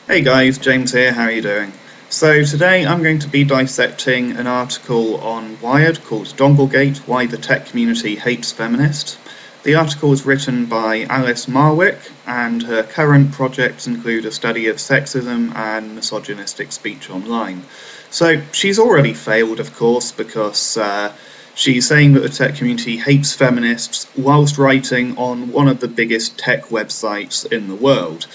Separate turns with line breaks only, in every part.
Hey guys, James here, how are you doing? So today I'm going to be dissecting an article on Wired called Donglegate, Why the Tech Community Hates Feminists. The article is written by Alice Marwick, and her current projects include a study of sexism and misogynistic speech online. So she's already failed, of course, because she's saying that the tech community hates feminists whilst writing on one of the biggest tech websites in the world.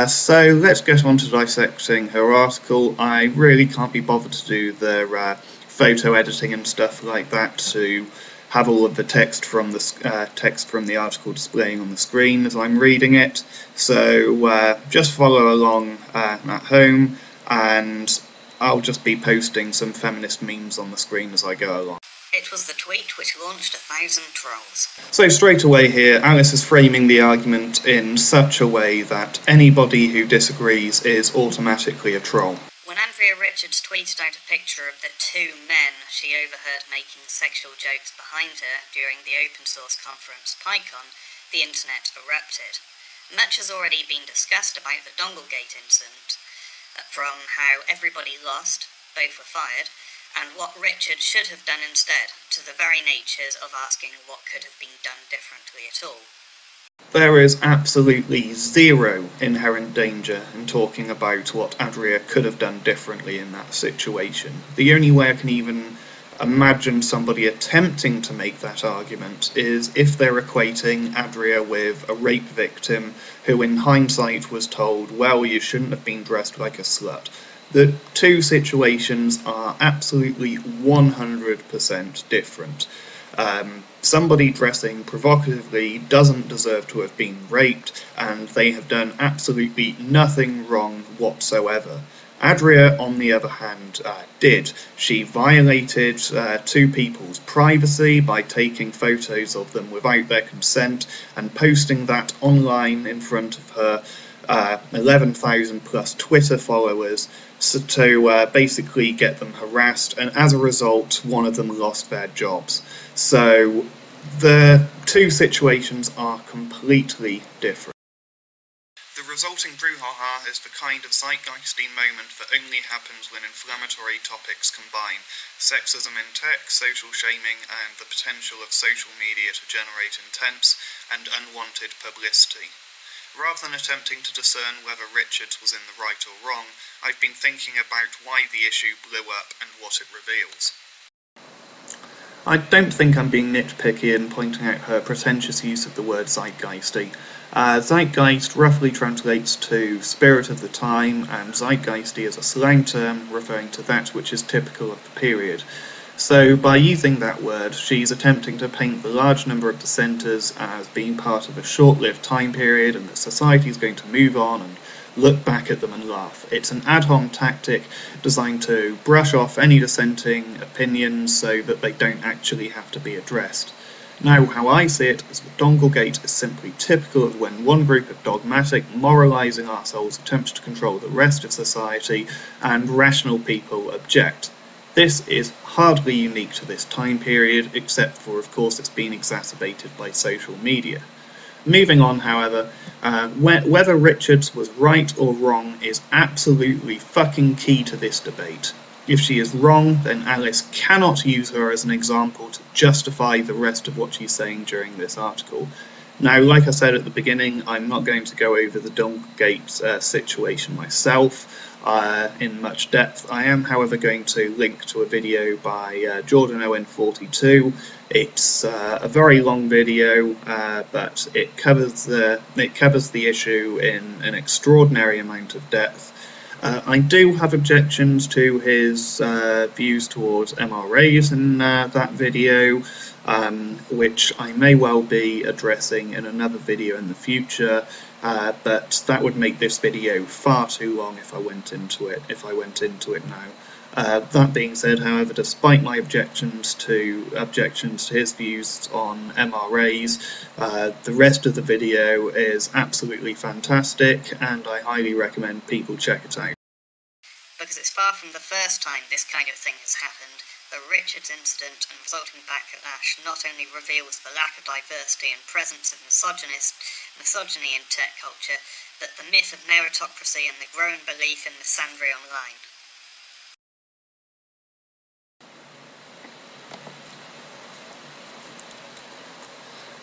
So let's get on to dissecting her article. I really can't be bothered to do the photo editing and stuff like that to have all of the text from the article displaying on the screen as I'm reading it. So just follow along at home, and I'll just be posting some feminist memes on the screen as I go along.
It was the tweet which launched 1,000 trolls.
So straight away here, Alice is framing the argument in such a way that anybody who disagrees is automatically a troll.
When Andrea Richards tweeted out a picture of the two men she overheard making sexual jokes behind her during the open source conference PyCon, the internet erupted. Much has already been discussed about the Donglegate incident, from how everybody lost, both were fired, and what Richard should have done instead, to the very natures of asking what could have been done differently at all.
There is absolutely zero inherent danger in talking about what Andrea could have done differently in that situation. The only way I can even imagine somebody attempting to make that argument is if they're equating Andrea with a rape victim who in hindsight was told, well, you shouldn't have been dressed like a slut. The two situations are absolutely 100% different. Somebody dressing provocatively doesn't deserve to have been raped, and they have done absolutely nothing wrong whatsoever. Andrea, on the other hand, did. She violated two people's privacy by taking photos of them without their consent and posting that online in front of her 11,000 plus Twitter followers to basically get them harassed, and as a result one of them lost their jobs. So the two situations are completely different. The resulting brouhaha is the kind of zeitgeisty moment that only happens when inflammatory topics combine sexism in tech, social shaming, and the potential of social media to generate intense and unwanted publicity. Rather than attempting to discern whether Richards was in the right or wrong, I've been thinking about why the issue blew up and what it reveals. I don't think I'm being nitpicky in pointing out her pretentious use of the word zeitgeisty. Zeitgeist roughly translates to spirit of the time, and zeitgeisty is a slang term referring to that which is typical of the period. So by using that word, she's attempting to paint the large number of dissenters as being part of a short-lived time period and that society is going to move on and look back at them and laugh. It's an ad hoc tactic designed to brush off any dissenting opinions so that they don't actually have to be addressed. Now, how I see it is that Donglegate is simply typical of when one group of dogmatic, moralising arseholes attempts to control the rest of society and rational people object. This is hardly unique to this time period, except for, of course, it's been exacerbated by social media. Moving on, however, whether Richards was right or wrong is absolutely fucking key to this debate. If she is wrong, then Alice cannot use her as an example to justify the rest of what she's saying during this article. Now, like I said at the beginning, I'm not going to go over the Donglegate situation myself in much depth. I am, however, going to link to a video by JordanOwen 42. It's a very long video, but it covers the issue in an extraordinary amount of depth. I do have objections to his views towards MRAs in that video, which I may well be addressing in another video in the future, but that would make this video far too long if I went into it now. That being said, however, despite my objections to his views on MRAs, the rest of the video is absolutely fantastic, and I highly recommend people check it out.
Because it's far from the first time this kind of thing has happened. The Richards incident and resulting backlash not only reveals the lack of diversity and presence of misogyny in tech culture, but the myth of meritocracy and the growing belief in misandry online.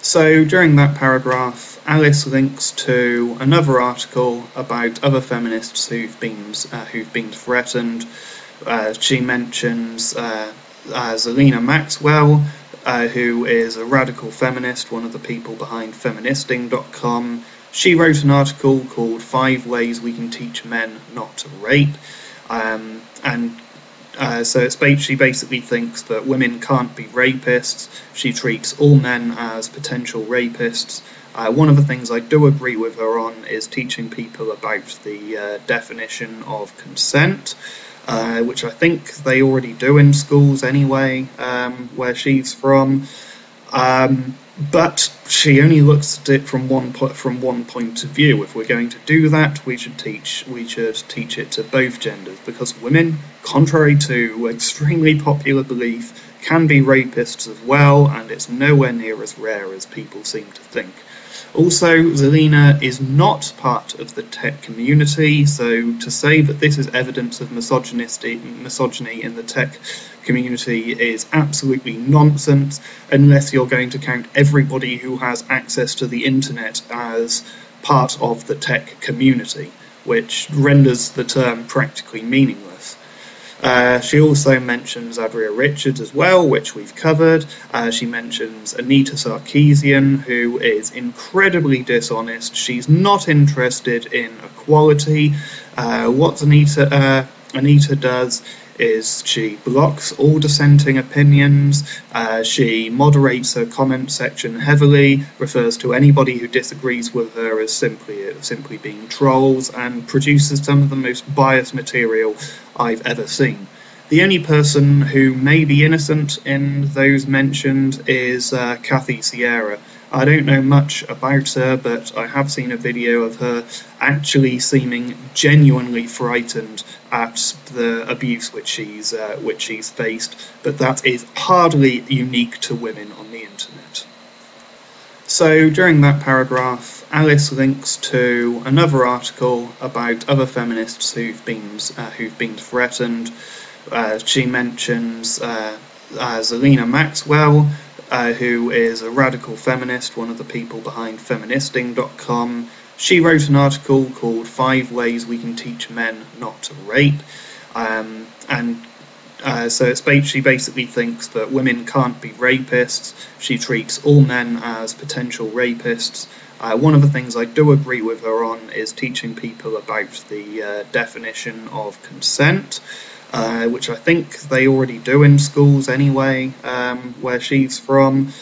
So during that paragraph, Alice links to another article about other feminists who've been threatened. She mentions Zerlina Maxwell, who is a radical feminist, one of the people behind Feministing.com. She wrote an article called 5 Ways We Can Teach Men Not to Rape, so she basically thinks that women can't be rapists. She treats all men as potential rapists. One of the things I do agree with her on is teaching people about the definition of consent, which I think they already do in schools anyway, where she's from. But she only looks at it from one point of view. If we're going to do that, we should teach it to both genders, because women, contrary to extremely popular belief, can be rapists as well, and it's nowhere near as rare as people seem to think. Also, Zerlina is not part of the tech community, so to say that this is evidence of misogyny in the tech community is absolutely nonsense, unless you're going to count everybody who has access to the internet as part of the tech community, which renders the term practically meaningless. She also mentions Adria Richards as well, which we've covered. She mentions Anita Sarkeesian, who is incredibly dishonest. She's not interested in equality. What Anita does is she blocks all dissenting opinions, she moderates her comment section heavily, refers to anybody who disagrees with her as simply being trolls, and produces some of the most biased material I've ever seen. The only person who may be innocent in those mentioned is Kathy Sierra. I don't know much about her, but I have seen a video of her actually seeming genuinely frightened at the abuse which she's faced, but that is hardly unique to women on the internet. So during that paragraph, Alice links to another article about other feminists who've been threatened. She mentions Zerlina Maxwell, who is a radical feminist, one of the people behind Feministing.com. She wrote an article called 5 Ways We Can Teach Men Not to Rape, she basically thinks that women can't be rapists. She treats all men as potential rapists. One of the things I do agree with her on is teaching people about the definition of consent, which I think they already do in schools anyway, where she's from.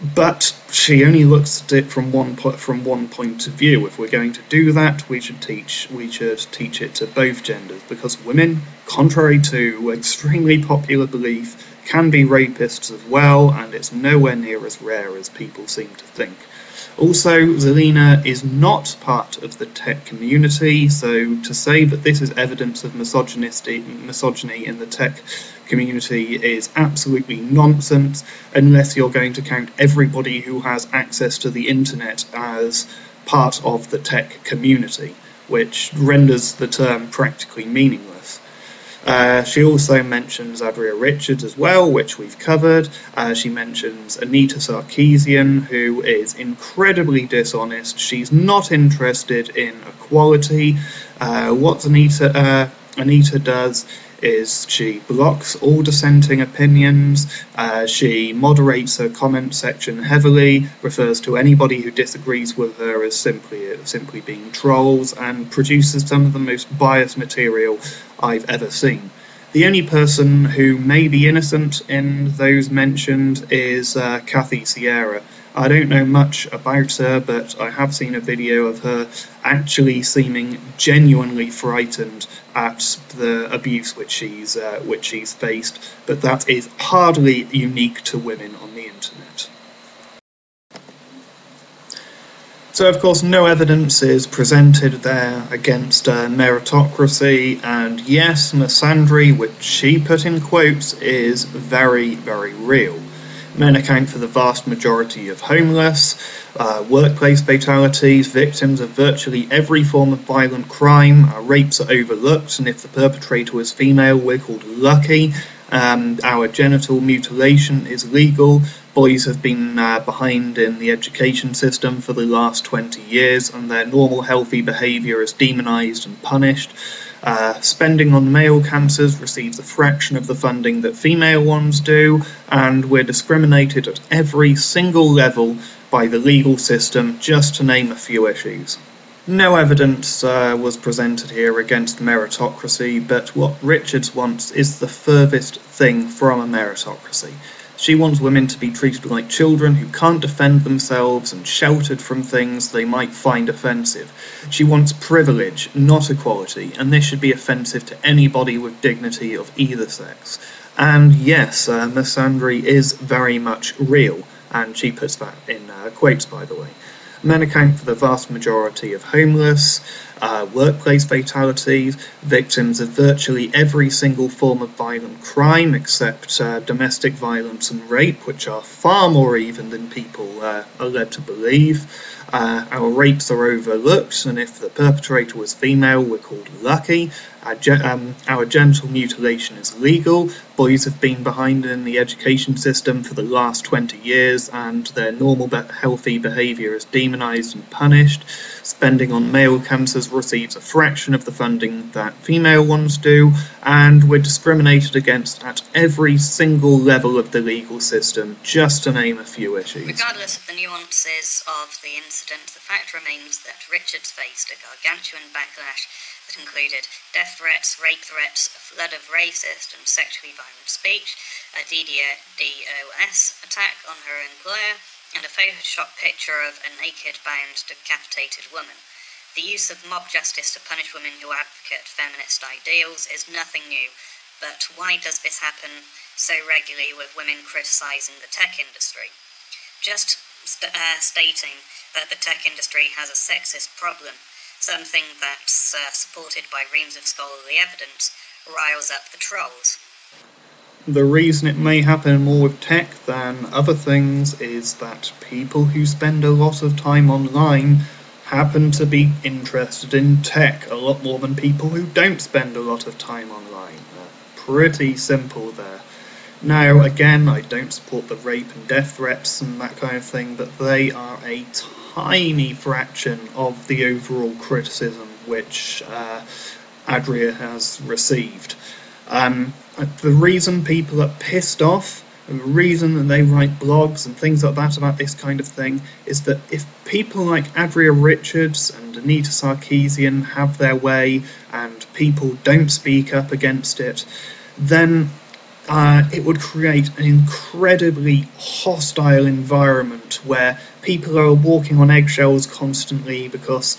But she only looks at it from one point of view. If we're going to do that, we should teach it to both genders, because women, contrary to extremely popular belief, can be rapists as well, and it's nowhere near as rare as people seem to think. Also, Zerlina is not part of the tech community, so to say that this is evidence of misogyny in the tech community is absolutely nonsense, unless you're going to count everybody who has access to the internet as part of the tech community, which renders the term practically meaningless. She also mentions Adria Richards as well, which we've covered. She mentions Anita Sarkeesian, who is incredibly dishonest. She's not interested in equality. What Anita does is she blocks all dissenting opinions, she moderates her comment section heavily, refers to anybody who disagrees with her as simply being trolls, and produces some of the most biased material I've ever seen. The only person who may be innocent in those mentioned is Kathy Sierra. I don't know much about her, but I have seen a video of her actually seeming genuinely frightened at the abuse which she's faced, but that is hardly unique to women on the internet. So, of course, no evidence is presented there against meritocracy, and yes, misandry, which she put in quotes, is very, very real. Men account for the vast majority of homeless, workplace fatalities, victims of virtually every form of violent crime. Rapes are overlooked, and if the perpetrator was female, we're called lucky. Our genital mutilation is legal. Boys have been behind in the education system for the last 20 years, and their normal healthy behaviour is demonised and punished. Spending on male cancers receives a fraction of the funding that female ones do, and we're discriminated at every single level by the legal system, just to name a few issues. No evidence was presented here against meritocracy, but what Richards wants is the furthest thing from a meritocracy. She wants women to be treated like children who can't defend themselves and sheltered from things they might find offensive. She wants privilege, not equality, and this should be offensive to anybody with dignity of either sex. And yes, misandry is very much real, and she puts that in quotes, by the way. Men account for the vast majority of homeless, workplace fatalities, victims of virtually every single form of violent crime except domestic violence and rape, which are far more even than people are led to believe. Our rapes are overlooked, and if the perpetrator was female, we're called lucky. Our genital mutilation is legal. Boys have been behind in the education system for the last 20 years, and their normal healthy behaviour is demonised and punished. Spending on male cancers receives a fraction of the funding that female ones do, and we're discriminated against at every single level of the legal system, just to name a few issues.
Regardless of the nuances of the incident, the fact remains that Richards faced a gargantuan backlash that included death threats, rape threats, a flood of racist and sexually violent speech, a DDoS attack on her employer, and a Photoshop picture of a naked, bound, decapitated woman. The use of mob justice to punish women who advocate feminist ideals is nothing new, but why does this happen so regularly with women criticising the tech industry? Just stating that the tech industry has a sexist problem, something that's supported by reams of scholarly evidence, riles up the trolls.
The reason it may happen more with tech than other things is that people who spend a lot of time online happen to be interested in tech a lot more than people who don't spend a lot of time online. Pretty simple there. Now, again, I don't support the rape and death threats and that kind of thing, but they are a tiny fraction of the overall criticism which Adria has received. The reason people are pissed off, and the reason that they write blogs and things like that about this kind of thing, is that if people like Adria Richards and Anita Sarkeesian have their way and people don't speak up against it, then it would create an incredibly hostile environment where people are walking on eggshells constantly because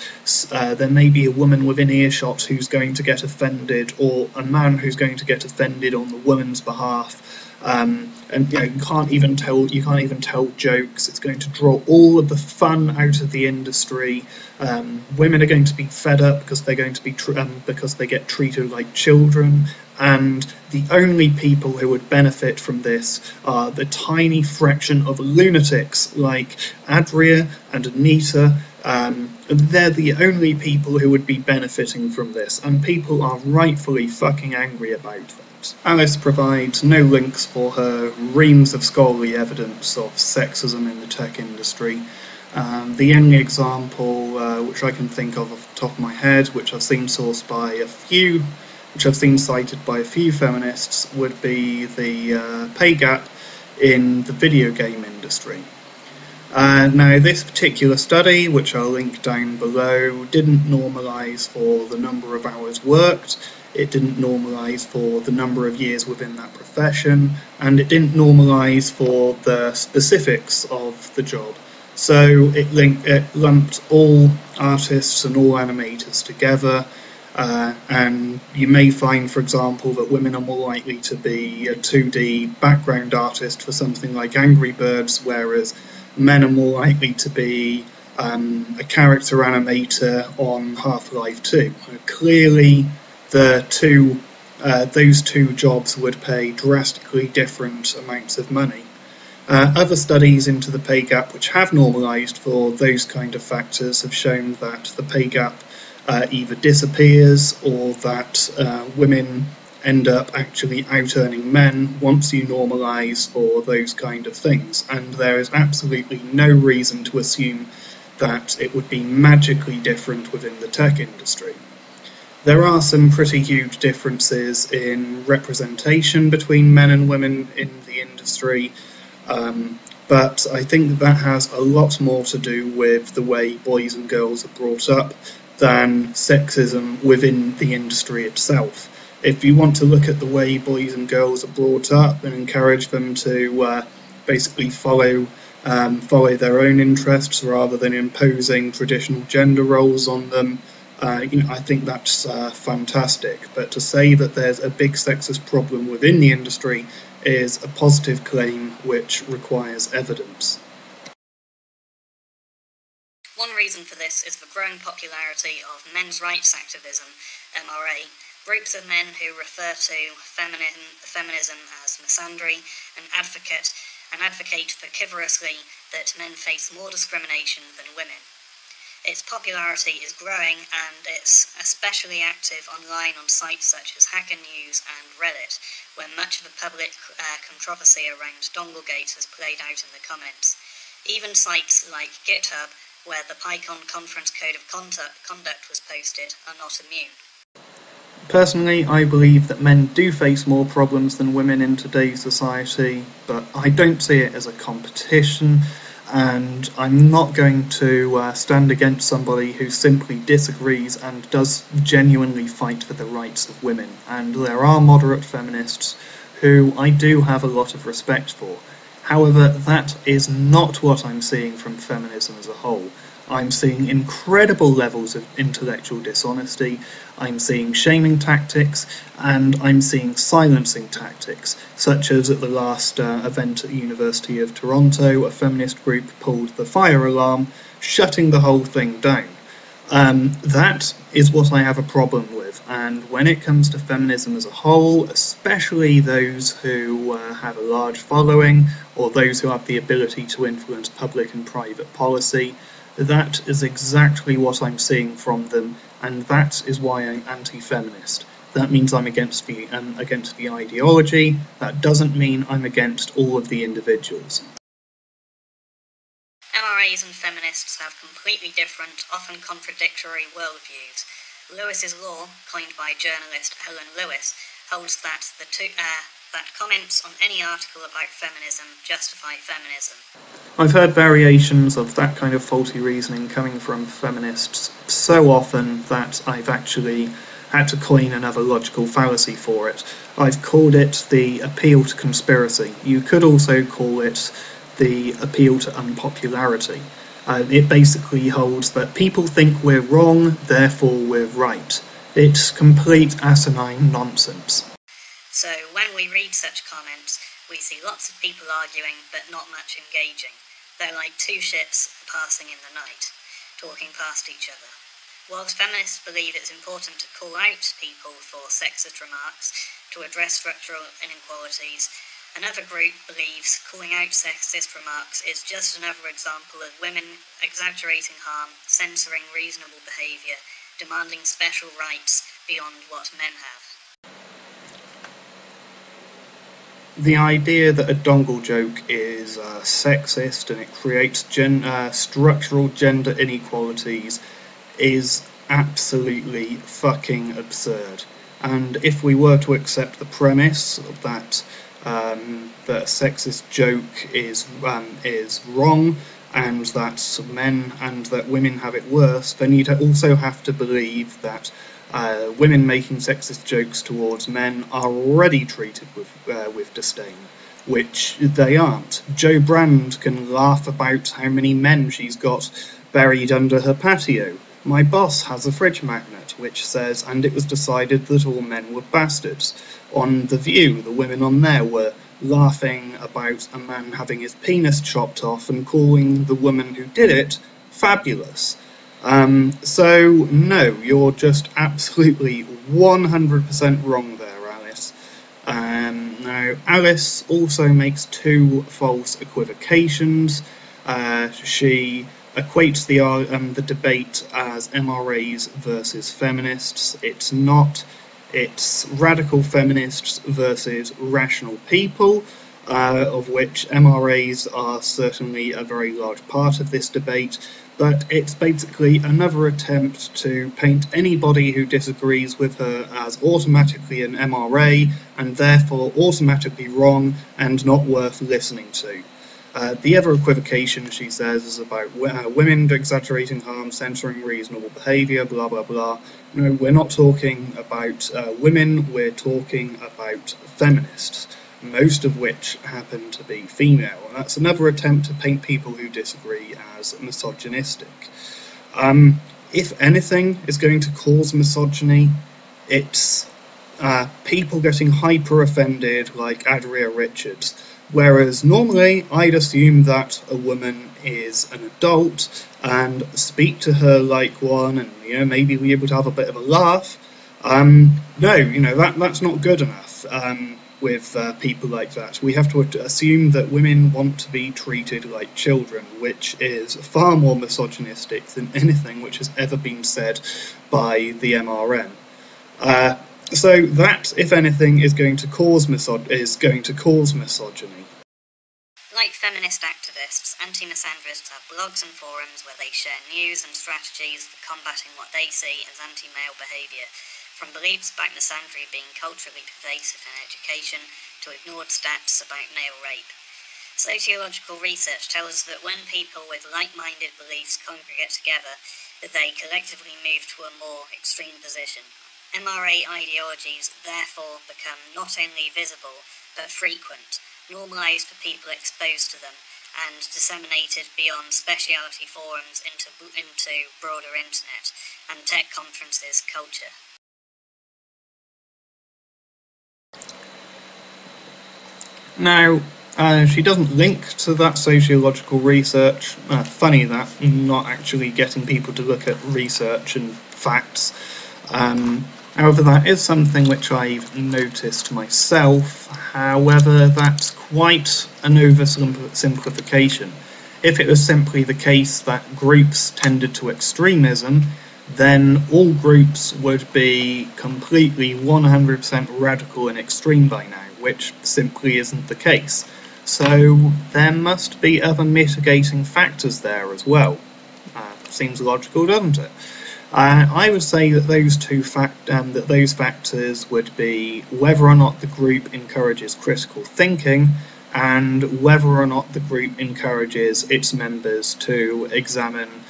there may be a woman within earshot who's going to get offended, or a man who's going to get offended on the woman's behalf. And you can't even tell jokes. It's going to draw all of the fun out of the industry. Women are going to be fed up because they're going to be because they get treated like children. And the only people who would benefit from this are the tiny fraction of lunatics like Adria and Anita. They're the only people who would be benefiting from this, and people are rightfully fucking angry about that. Alice provides no links for her reams of scholarly evidence of sexism in the tech industry. The only example which I can think of off the top of my head, which I've seen cited by a few feminists, would be the pay gap in the video game industry. Now, this particular study, which I'll link down below, didn't normalise for the number of hours worked, it didn't normalise for the number of years within that profession, and it didn't normalise for the specifics of the job. So it lumped all artists and all animators together, and you may find, for example, that women are more likely to be a 2D background artist for something like Angry Birds, whereas men are more likely to be a character animator on Half-Life 2. Clearly, those two jobs would pay drastically different amounts of money. Other studies into the pay gap which have normalised for those kind of factors have shown that the pay gap either disappears or that women end up actually out-earning men once you normalise for those kind of things. And there is absolutely no reason to assume that it would be magically different within the tech industry. There are some pretty huge differences in representation between men and women in the industry, but I think that has a lot more to do with the way boys and girls are brought up than sexism within the industry itself. If you want to look at the way boys and girls are brought up and encourage them to basically follow their own interests rather than imposing traditional gender roles on them, I think that's fantastic. But to say that there's a big sexist problem within the industry is a positive claim which requires evidence.
One reason for this is the growing popularity of men's rights activism, MRA, groups of men who refer to feminism as misandry and advocate vociferously that men face more discrimination than women. Its popularity is growing, and it's especially active online on sites such as Hacker News and Reddit, where much of the public controversy around Donglegate has played out in the comments. Even sites like GitHub, where the PyCon conference code of conduct was posted, are not immune.
Personally, I believe that men do face more problems than women in today's society, but I don't see it as a competition, and I'm not going to stand against somebody who simply disagrees and does genuinely fight for the rights of women. And there are moderate feminists who I do have a lot of respect for. However, that is not what I'm seeing from feminism as a whole. I'm seeing incredible levels of intellectual dishonesty, I'm seeing shaming tactics, and I'm seeing silencing tactics, such as at the last event at the University of Toronto, a feminist group pulled the fire alarm, shutting the whole thing down. That is what I have a problem with, and when it comes to feminism as a whole, especially those who have a large following, or those who have the ability to influence public and private policy, that is exactly what I'm seeing from them, and that is why I'm anti-feminist. That means I'm against the ideology. That doesn't mean I'm against all of the individuals.
MRAs and feminists have completely different, often contradictory worldviews. Lewis's law, coined by journalist Helen Lewis, holds that that comments on any article about feminism justify feminism.
I've heard variations of that kind of faulty reasoning coming from feminists so often that I've actually had to coin another logical fallacy for it. I've called it the appeal to conspiracy. You could also call it the appeal to unpopularity. It basically holds that people think we're wrong, therefore we're right. It's complete asinine nonsense.
So when we read such comments, we see lots of people arguing, but not much engaging. They're like two ships passing in the night, talking past each other. Whilst feminists believe it's important to call out people for sexist remarks to address structural inequalities, another group believes calling out sexist remarks is just another example of women exaggerating harm, censoring reasonable behaviour, demanding special rights beyond what men have.
The idea that a dongle joke is sexist and it creates structural gender inequalities is absolutely fucking absurd. And if we were to accept the premise that that a sexist joke is wrong and that men and that women have it worse, then you'd also have to believe that women making sexist jokes towards men are already treated with disdain, which they aren't. Jo Brand can laugh about how many men she's got buried under her patio. My boss has a fridge magnet which says, and it was decided that all men were bastards. On The View, the women on there were laughing about a man having his penis chopped off and calling the woman who did it fabulous. So, no, you're just absolutely 100% wrong there, Alice. Now, Alice also makes two false equivocations. She equates the debate as MRAs versus feminists. It's not. It's radical feminists versus rational people, of which MRAs are certainly a very large part of this debate, but it's basically another attempt to paint anybody who disagrees with her as automatically an MRA and therefore automatically wrong and not worth listening to. The other equivocation, she says, is about women exaggerating harm, censoring reasonable behaviour, blah blah blah. No, we're not talking about women, we're talking about feminists, most of which happen to be female. And that's another attempt to paint people who disagree as misogynistic. If anything is going to cause misogyny, it's people getting hyper offended like Adria Richards. Whereas normally I'd assume that a woman is an adult and speak to her like one and maybe be able to have a bit of a laugh. No, that's not good enough with people like that. We have to assume that women want to be treated like children, which is far more misogynistic than anything which has ever been said by the MRM. So that, if anything, is going to cause misogyny.
Like feminist activists, anti-misandrists have blogs and forums where they share news and strategies for combating what they see as anti-male behaviour, from beliefs about misandry being culturally pervasive in education to ignored stats about male rape. Sociological research tells us that when people with like-minded beliefs congregate together, that they collectively move to a more extreme position. MRA ideologies therefore become not only visible, but frequent, normalised for people exposed to them, and disseminated beyond speciality forums into broader internet and tech conferences culture.
Now, she doesn't link to that sociological research. Funny that, not actually getting people to look at research and facts. However, that is something which I've noticed myself. However, that's quite an oversimplification. If it was simply the case that groups tended to extremism, then all groups would be completely 100% radical and extreme by now, which simply isn't the case. So there must be other mitigating factors there as well. Seems logical, doesn't it? I would say that those factors would be whether or not the group encourages critical thinking and whether or not the group encourages its members to examine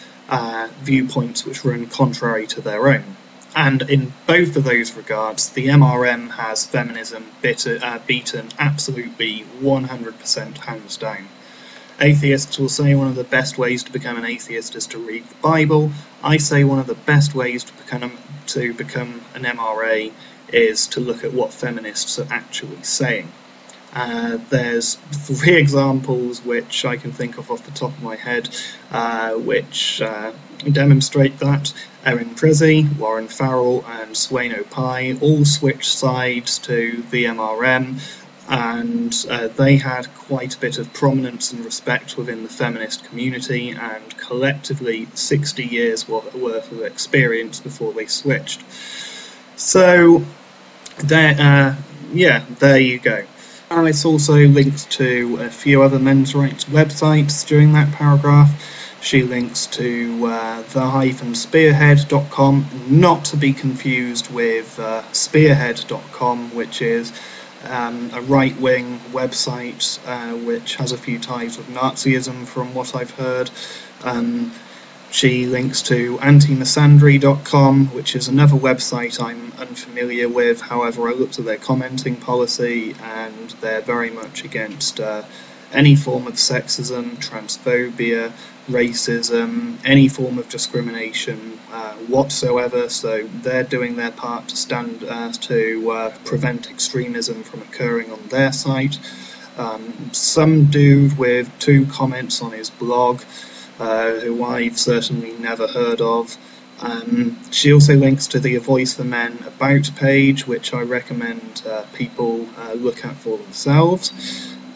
viewpoints which run contrary to their own. And in both of those regards, the MRM has feminism beaten absolutely 100% hands down. Atheists will say one of the best ways to become an atheist is to read the Bible. I say one of the best ways to become an MRA is to look at what feminists are actually saying. There's 3 examples which I can think of off the top of my head which demonstrate that. Erin Trizzy, Warren Farrell and Swain O'Pie all switched sides to the MRM, and they had quite a bit of prominence and respect within the feminist community and collectively 60 years worth of experience before they switched. So there you go. Alice also links to a few other men's rights websites during that paragraph. She links to the-spearhead.com, not to be confused with spearhead.com, which is a right-wing website which has a few ties with Nazism from what I've heard. She links to antimisandry.com, which is another website I'm unfamiliar with. However, I looked at their commenting policy and they're very much against any form of sexism, transphobia, racism, any form of discrimination whatsoever. So they're doing their part to to prevent extremism from occurring on their site. Some dude with 2 comments on his blog, who I've certainly never heard of, She also links to the A Voice for Men About page, which I recommend people look at for themselves,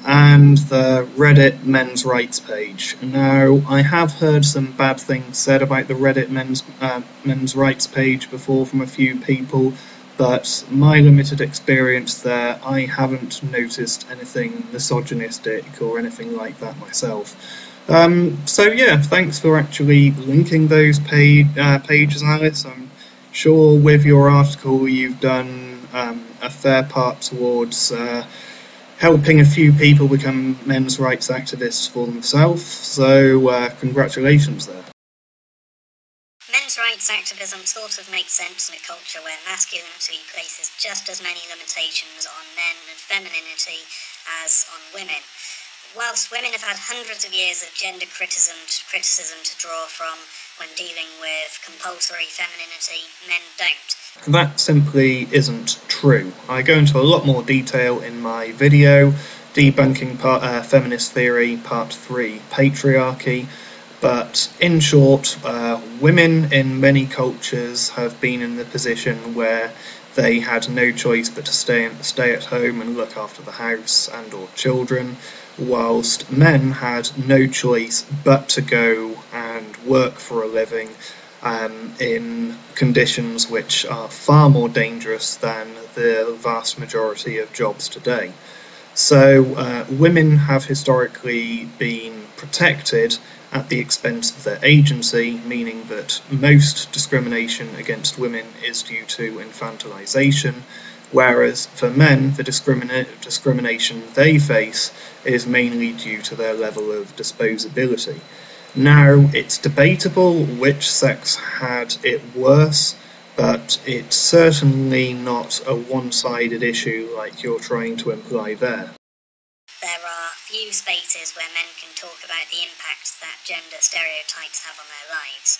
and the Reddit men's rights page. Now, I have heard some bad things said about the Reddit men's rights page before from a few people, but my limited experience there, I haven't noticed anything misogynistic or anything like that myself. So yeah, thanks for actually linking those pages, Alice. I'm sure with your article you've done a fair part towards helping a few people become men's rights activists for themselves, so congratulations there.
Men's rights activism sort of makes sense in a culture where masculinity places just as many limitations on men and femininity as on women. Whilst women have had hundreds of years of gender criticism to draw from when dealing with compulsory femininity, men don't.
That simply isn't true. I go into a lot more detail in my video, Debunking Feminist Theory, Part 3, Patriarchy, but in short, women in many cultures have been in the position where they had no choice but to stay at home and look after the house and or children, whilst men had no choice but to go and work for a living in conditions which are far more dangerous than the vast majority of jobs today. So women have historically been protected at the expense of their agency, meaning that most discrimination against women is due to infantilization, whereas for men the discrimination they face is mainly due to their level of disposability. Now, it's debatable which sex had it worse, but it's certainly not a one-sided issue like you're trying to imply there.
There are few spaces where men can talk about the impact that gender stereotypes have on their lives.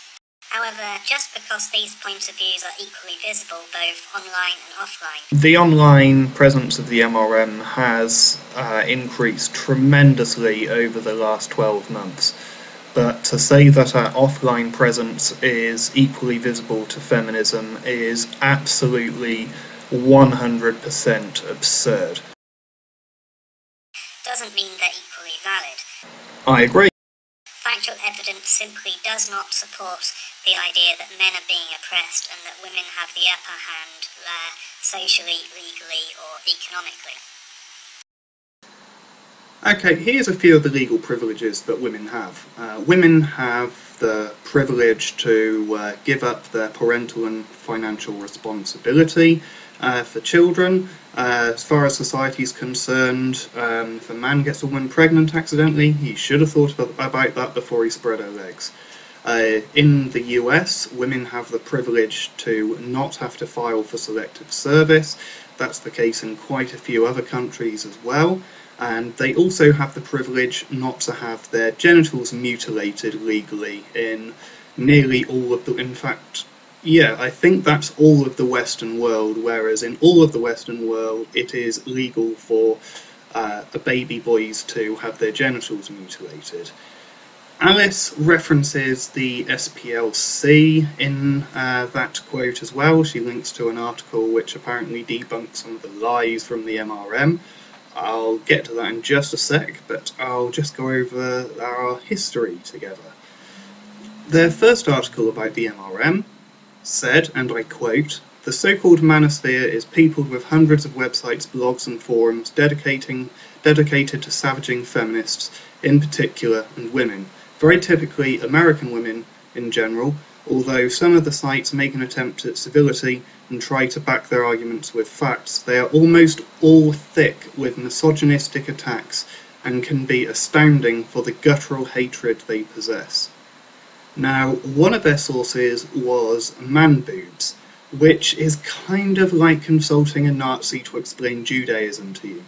However, just because these points of views are equally visible both online and offline.
The online presence of the MRM has increased tremendously over the last 12 months. But to say that our offline presence is equally visible to feminism is absolutely 100% absurd.
Doesn't mean they're equally valid.
I agree.
Factual evidence simply does not support the idea that men are being oppressed and that women have the upper hand socially, legally, or economically.
Okay, here's a few of the legal privileges that women have. Women have the privilege to give up their parental and financial responsibility for children. As far as society is concerned, if a man gets a woman pregnant accidentally, he should have thought about that before he spread her legs. In the US, women have the privilege to not have to file for selective service. That's the case in quite a few other countries as well. And they also have the privilege not to have their genitals mutilated legally in nearly all of the, in fact, yeah, I think that's all of the Western world, whereas in all of the Western world it is legal for baby boys to have their genitals mutilated. Alice references the SPLC in that quote as well. She links to an article which apparently debunks some of the lies from the MRM. I'll get to that in just a sec, but I'll just go over our history together. Their first article about the MRM said, and I quote, "The so-called manosphere is peopled with hundreds of websites, blogs and forums dedicated to savaging feminists in particular and women, very typically American women in general, although some of the sites make an attempt at civility and try to back their arguments with facts. They are almost all thick with misogynistic attacks and can be astounding for the guttural hatred they possess." Now, one of their sources was man boobs, which is kind of like consulting a Nazi to explain Judaism to you.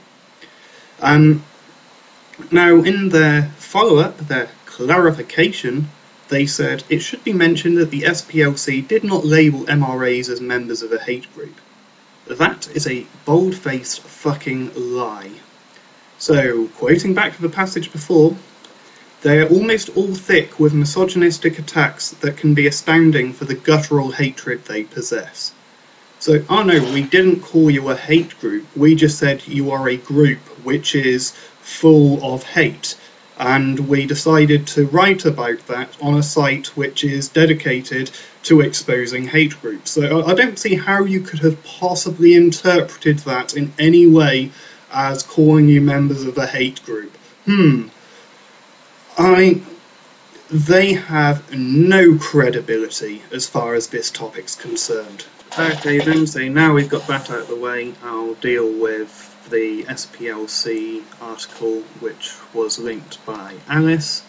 Now, in their follow-up, their clarification, they said, "It should be mentioned that the SPLC did not label MRAs as members of a hate group." That is a bold-faced fucking lie. So, quoting back to the passage before, They are almost all thick with misogynistic attacks that can be astounding for the guttural hatred they possess. So, oh no, we didn't call you a hate group, we just said you are a group which is full of hate. And we decided to write about that on a site which is dedicated to exposing hate groups. So I don't see how you could have possibly interpreted that in any way as calling you members of a hate group. They have no credibility as far as this topic's concerned. Okay then, so now we've got that out of the way, I'll deal with the SPLC article which was linked by Alice.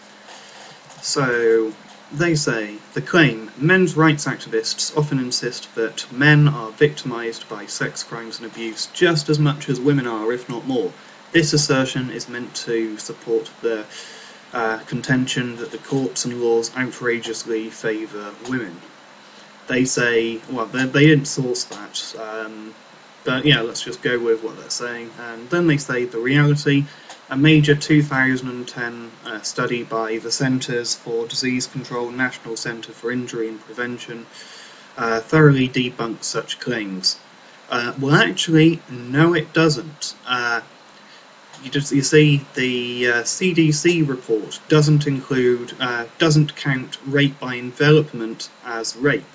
So, they say, the claim, men's rights activists often insist that men are victimised by sex crimes and abuse just as much as women are, if not more. This assertion is meant to support the contention that the courts and laws outrageously favour women. They say, well, they didn't source that, but yeah, let's just go with what they're saying. And then they say the reality, a major 2010 study by the Centres for Disease Control National Centre for Injury and Prevention thoroughly debunks such claims. Well, actually, no, it doesn't. You see, the CDC report doesn't count rape by envelopment as rape.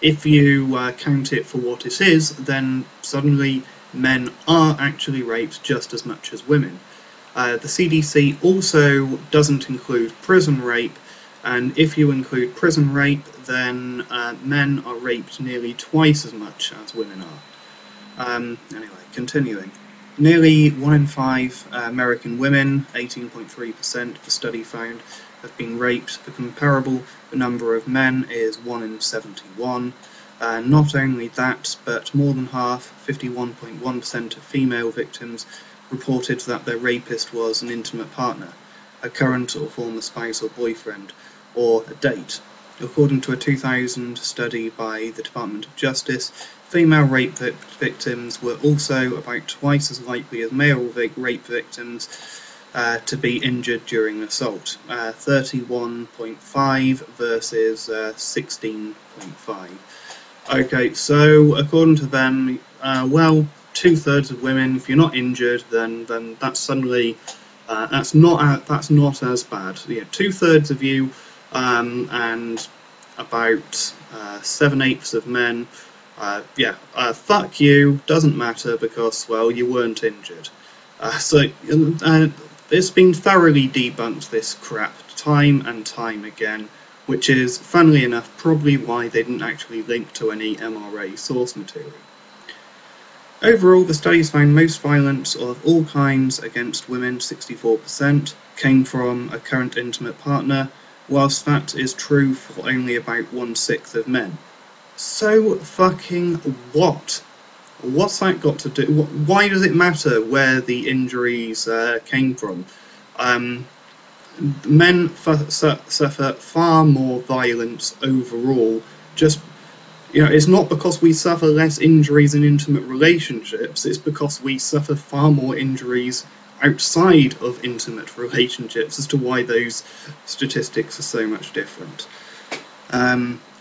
If you count it for what it is, then suddenly men are actually raped just as much as women. The CDC also doesn't include prison rape, and if you include prison rape, then men are raped nearly twice as much as women are. Anyway, continuing. Nearly 1 in 5 American women, 18.3% the study found, have been raped. The comparable number of men is 1 in 71. Not only that, but more than half, 51.1% of female victims, reported that their rapist was an intimate partner, a current or former spouse or boyfriend, or a date. According to a 2000 study by the Department of Justice, female rape victims were also about twice as likely as male rape victims to be injured during assault, 31.5 versus 16.5. Okay, so according to them, well, 2/3 of women, if you're not injured, then that's suddenly that's not as bad. Yeah, 2/3 of you, and about 7/8 of men. Fuck you, doesn't matter because, well, you weren't injured. It's been thoroughly debunked, this crap, time and time again, which is, funnily enough, probably why they didn't actually link to any MRA source material. Overall, the studies found most violence of all kinds against women, 64%, came from a current intimate partner, whilst that is true for only about 1/6 of men. So fucking what? What's that got to do? Why does it matter where the injuries came from? Men suffer far more violence overall. It's not because we suffer less injuries in intimate relationships, it's because we suffer far more injuries outside of intimate relationships as to why those statistics are so much different.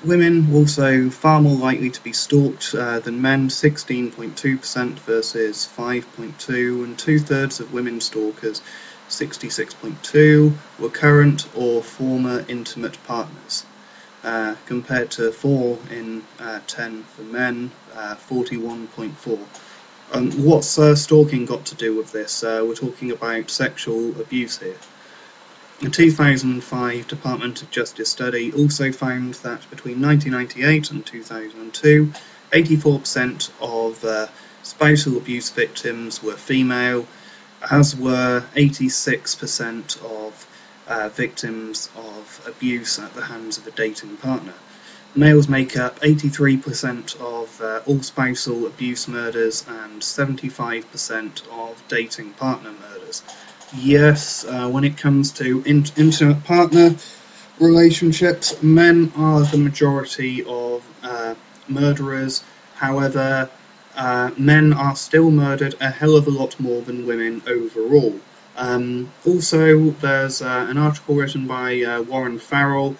Women also far more likely to be stalked than men, 16.2% versus 5.2%, and 2/3 of women stalkers, 66.2%, were current or former intimate partners, compared to 4 in 10 for men, 41.4%. What's stalking got to do with this? We're talking about sexual abuse here. A 2005 Department of Justice study also found that between 1998 and 2002, 84% of spousal abuse victims were female, as were 86% of victims of abuse at the hands of a dating partner. Males make up 83% of all spousal abuse murders and 75% of dating partner murders. Yes, when it comes to intimate partner relationships, men are the majority of murderers. However, men are still murdered a hell of a lot more than women overall.
Also, there's an article written by Warren Farrell,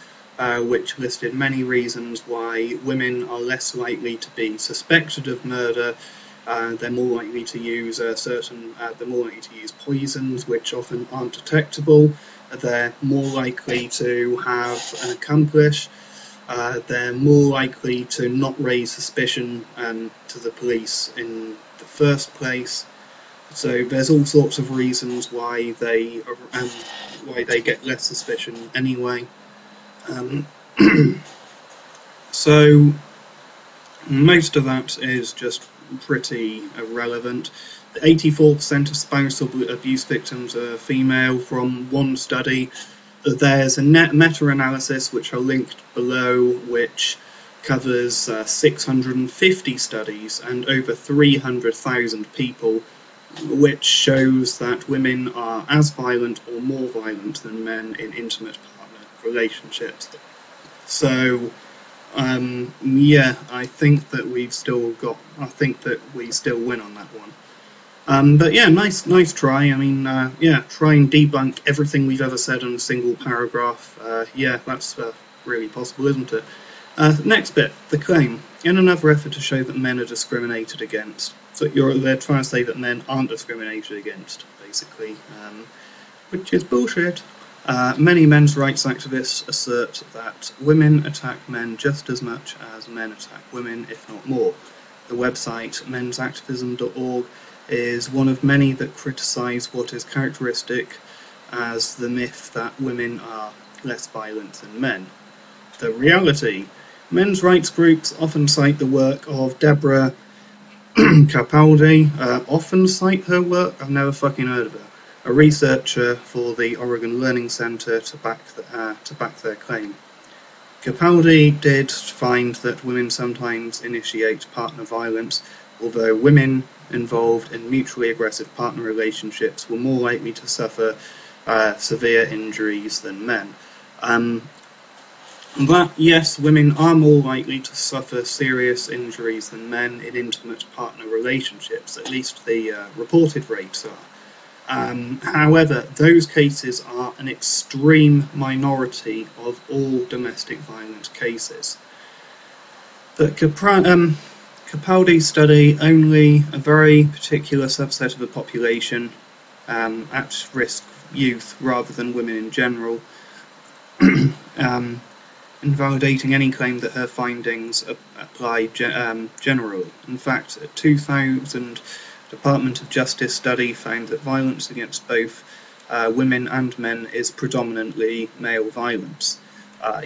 which listed many reasons why women are less likely to be suspected of murder. They're more likely to use they're more likely to use poisons, which often aren't detectable. They're more likely to have an accomplice. They're more likely to not raise suspicion to the police in the first place. So there's all sorts of reasons why they get less suspicion anyway. So most of that is just pretty irrelevant. 84% of spousal abuse victims are female from one study. There's a meta-analysis which are linked below, which covers 650 studies and over 300,000 people, which shows that women are as violent or more violent than men in intimate partner relationships. So, yeah, I think that we still win on that one. But yeah, nice try. I mean, yeah, try and debunk everything we've ever said in a single paragraph. Yeah, that's really possible, isn't it? Next bit, the claim. In another effort to show that men are discriminated against. So they're trying to say that men aren't discriminated against, basically, which is bullshit. Many men's rights activists assert that women attack men just as much as men attack women, if not more. The website mensactivism.org is one of many that criticise what is characteristic as the myth that women are less violent than men. The reality. Men's rights groups often cite the work of Deborah Capaldi. Often cite her work? I've never fucking heard of her. A researcher for the Oregon Learning Center to back their claim. Capaldi did find that women sometimes initiate partner violence, although women involved in mutually aggressive partner relationships were more likely to suffer severe injuries than men. But yes, women are more likely to suffer serious injuries than men in intimate partner relationships, at least the reported rates are. However, those cases are an extreme minority of all domestic violence cases. The Capaldi study only a very particular subset of the population, at-risk youth rather than women in general, invalidating any claim that her findings apply generally. In fact, a 2000 Department of Justice study found that violence against both women and men is predominantly male violence.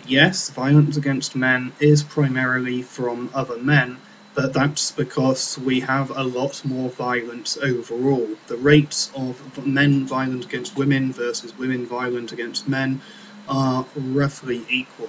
Yes, violence against men is primarily from other men, but that's because we have a lot more violence overall. The rates of men violent against women versus women violent against men are roughly equal.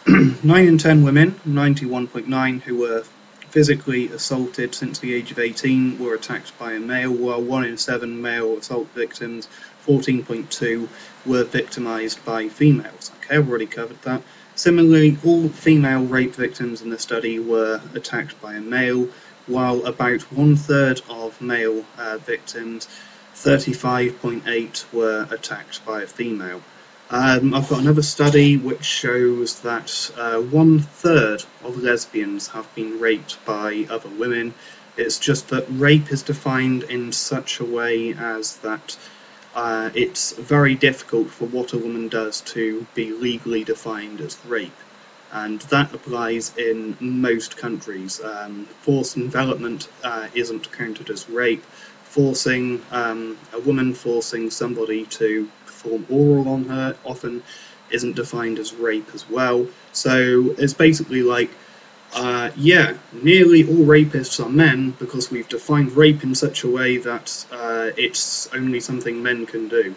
9 in 10 women, 91.9%, who were physically assaulted since the age of 18 were attacked by a male, while 1 in 7 male assault victims, 14.2%, were victimised by females. Okay, I've already covered that. Similarly, all female rape victims in the study were attacked by a male, while about 1/3 of male victims, 35.8%, were attacked by a female. I've got another study which shows that 1/3 of lesbians have been raped by other women. It's just that rape is defined in such a way as that it's very difficult for what a woman does to be legally defined as rape. And that applies in most countries. Forced envelopment isn't counted as rape. A woman forcing somebody to perform oral on her often isn't defined as rape as well. So it's basically like, nearly all rapists are men because we've defined rape in such a way that it's only something men can do.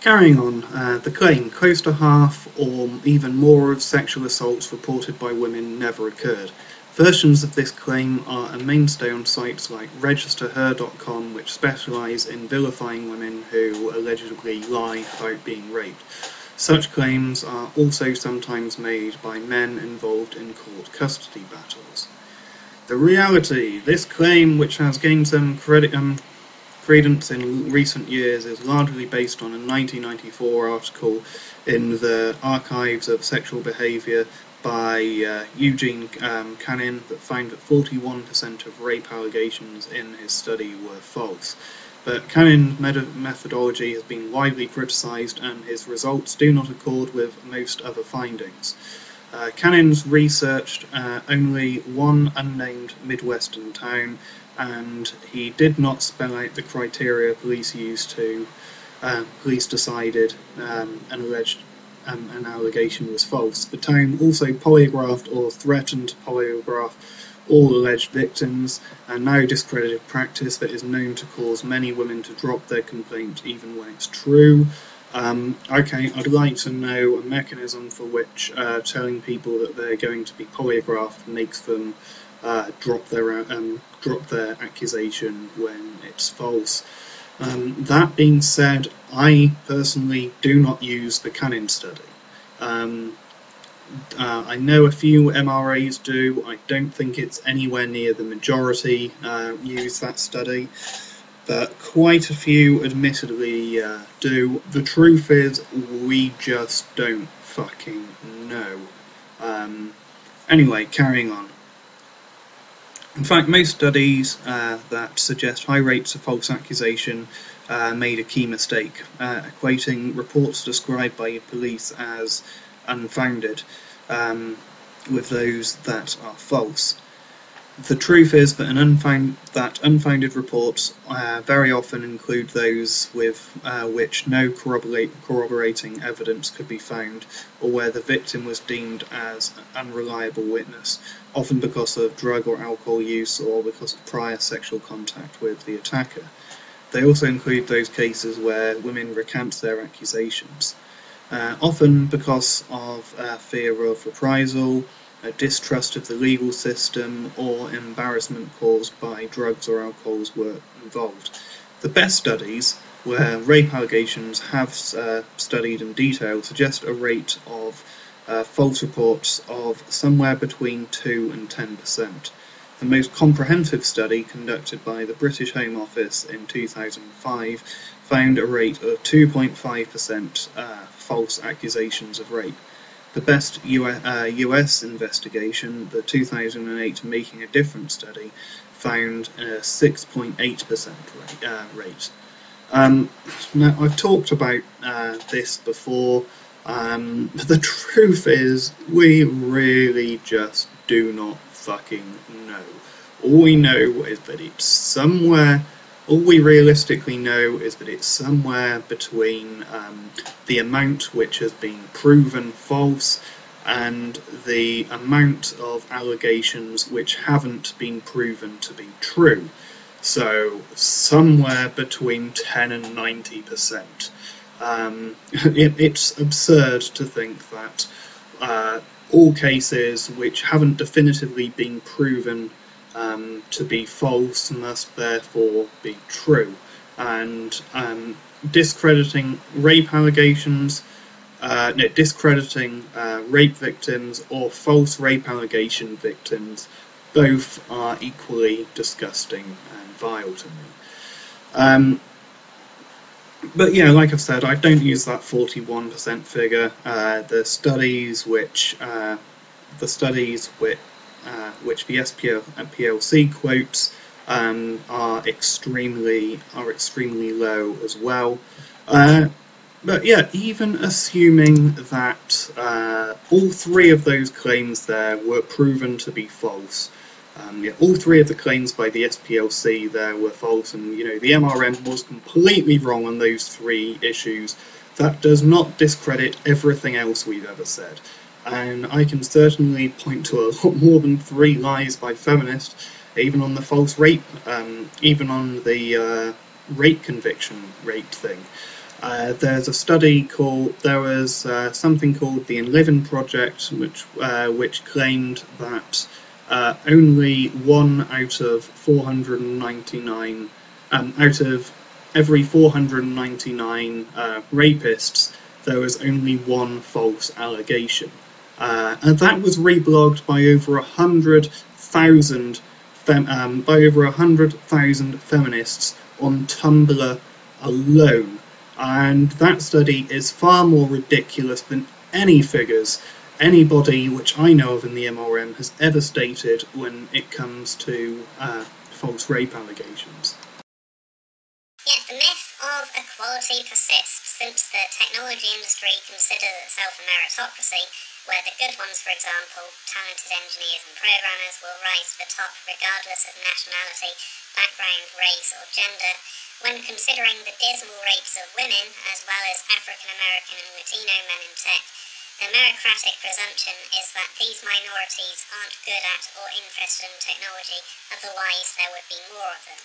Carrying on, the claim, close to half or even more of sexual assaults reported by women never occurred. Versions of this claim are a mainstay on sites like registerher.com, which specialise in vilifying women who allegedly lie about being raped. Such claims are also sometimes made by men involved in court custody battles. The reality, this claim, which has gained some credence in recent years is largely based on a 1994 article in the Archives of Sexual Behaviour by Eugene Cannon that found that 41% of rape allegations in his study were false. But Cannon's methodology has been widely criticised, and his results do not accord with most other findings. Cannon's researched only one unnamed Midwestern town, and he did not spell out the criteria police used to police decided an allegation was false. The town also polygraphed or threatened to polygraph all alleged victims, and now discredited practice that is known to cause many women to drop their complaint even when it's true. Okay, I'd like to know a mechanism for which telling people that they're going to be polygraphed makes them drop their accusation when it's false. That being said, I personally do not use the Cannon study. I know a few MRAs do. I don't think it's anywhere near the majority use that study, but quite a few admittedly do. The truth is, we just don't fucking know. Anyway, carrying on. In fact, most studies that suggest high rates of false accusation made a key mistake, equating reports described by police as unfounded with those that are false. The truth is that unfounded reports very often include those with which no corroborating evidence could be found, or where the victim was deemed as an unreliable witness, often because of drug or alcohol use or because of prior sexual contact with the attacker. They also include those cases where women recant their accusations, often because of fear of reprisal, a distrust of the legal system, or embarrassment caused by drugs or alcohols were involved. The best studies, where rape allegations have studied in detail, suggest a rate of false reports of somewhere between 2 and 10%. The most comprehensive study, conducted by the British Home Office in 2005, found a rate of 2.5% false accusations of rape. The best US investigation, the 2008 Making a Difference study, found a 6.8% rate. Now, I've talked about this before. The truth is, we really just do not fucking know. All we know is that it's somewhere. All we realistically know is that it's somewhere between the amount which has been proven false and the amount of allegations which haven't been proven to be true. So somewhere between 10 and 90%. It's absurd to think that all cases which haven't definitively been proven to be false must therefore be true, and discrediting rape allegations, discrediting rape victims or false rape allegation victims, both are equally disgusting and vile to me. But yeah, like I've said, I don't use that 41% figure. The studies which the SPLC quotes are extremely low as well. But yeah, even assuming that all three of those claims there were proven to be false, all three of the claims by the SPLC there were false, and the MRM was completely wrong on those three issues. That does not discredit everything else we've ever said. And I can certainly point to a lot more than 3 lies by Feminists, even on the false rape, even on the rape conviction rate thing. There was something called the Enliven project, which claimed that only 1 out of 499, out of every 499 rapists, there was only 1 false allegation. And that was reblogged by over 100,000 feminists on Tumblr alone. And that study is far more ridiculous than any figures anybody which I know of in the MRM has ever stated when it comes to false rape allegations.
Yet the myth of equality persists, since the technology industry considers itself a meritocracy, where the good ones, for example, talented engineers and programmers, will rise to the top regardless of nationality, background, race or gender. When considering the dismal rapes of women, as well as African American and Latino men in tech, the meritocratic presumption is that these minorities aren't good at or interested in technology, otherwise there would be more of them.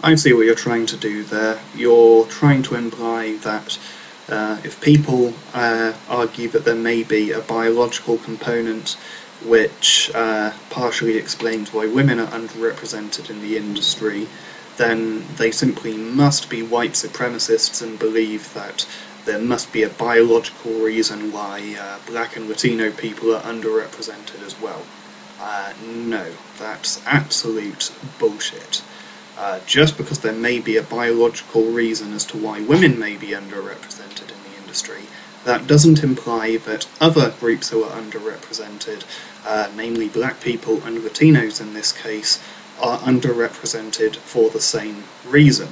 I see what you're trying to do there. You're trying to imply that if people argue that there may be a biological component which partially explains why women are underrepresented in the industry, then they simply must be white supremacists and believe that there must be a biological reason why black and Latino people are underrepresented as well. No, that's absolute bullshit. Just because there may be a biological reason as to why women may be underrepresented in the industry, that doesn't imply that other groups who are underrepresented, namely black people and Latinos in this case, are underrepresented for the same reason.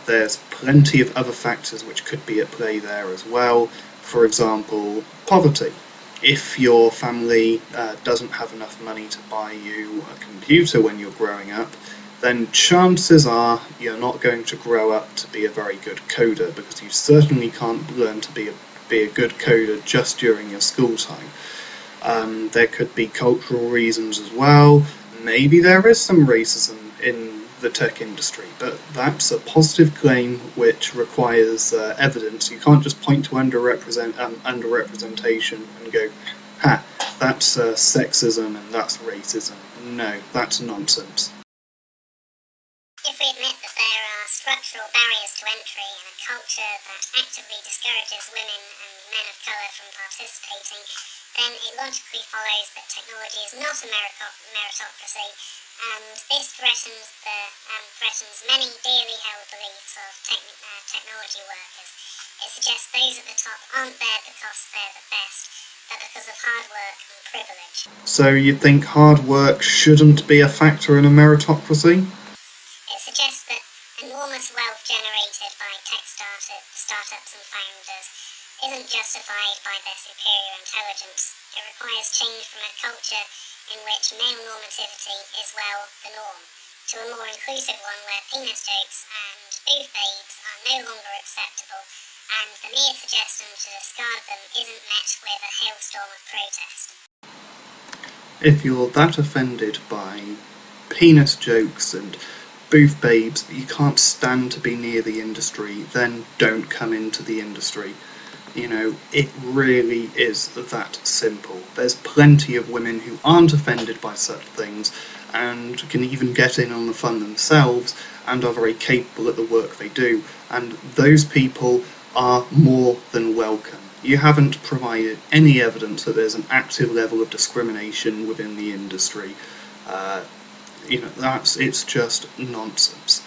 There's plenty of other factors which could be at play there as well. For example, poverty. If your family doesn't have enough money to buy you a computer when you're growing up, then chances are you're not going to grow up to be a very good coder, because you certainly can't learn to be a good coder just during your school time. There could be cultural reasons as well. Maybe there is some racism in the tech industry, but that's a positive claim which requires evidence. You can't just point to underrepresentation and go, ha, that's sexism and that's racism. No, that's nonsense.
If we admit that there are structural barriers to entry and a culture that actively discourages women and men of colour from participating, then it logically follows that technology is not a meritocracy, and this threatens many dearly held beliefs of technology workers. It suggests those at the top aren't there because they're the best, but because of hard work and privilege.
So you think hard work shouldn't be a factor in a meritocracy?
It suggests that enormous wealth generated by tech startups and founders isn't justified by their superior intelligence. It requires change from a culture in which male normativity is, well, the norm, to a more inclusive one where penis jokes and booth babes are no longer acceptable, and the mere suggestion to discard them isn't met with a hailstorm of protest.
If you're that offended by penis jokes and booth babes that you can't stand to be near the industry, then don't come into the industry. You know, it really is that simple. There's plenty of women who aren't offended by such things and can even get in on the fun themselves and are very capable at the work they do, and those people are more than welcome. You haven't provided any evidence that there's an active level of discrimination within the industry. It's just nonsense.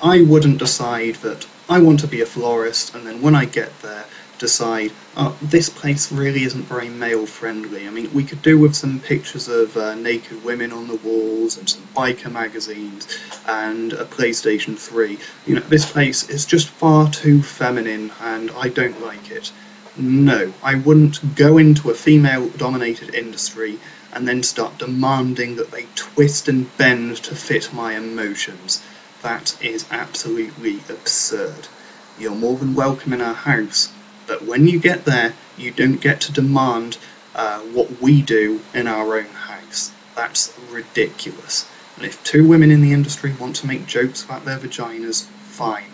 I wouldn't decide that I want to be a florist and then when I get there decide, oh, this place really isn't very male friendly. I mean, we could do with some pictures of naked women on the walls and some biker magazines and a PlayStation 3. You know, this place is just far too feminine and I don't like it. No, I wouldn't go into a female-dominated industry and then start demanding that they twist and bend to fit my emotions. That is absolutely absurd. You're more than welcome in our house, but when you get there, you don't get to demand what we do in our own house. That's ridiculous. And if two women in the industry want to make jokes about their vaginas, fine.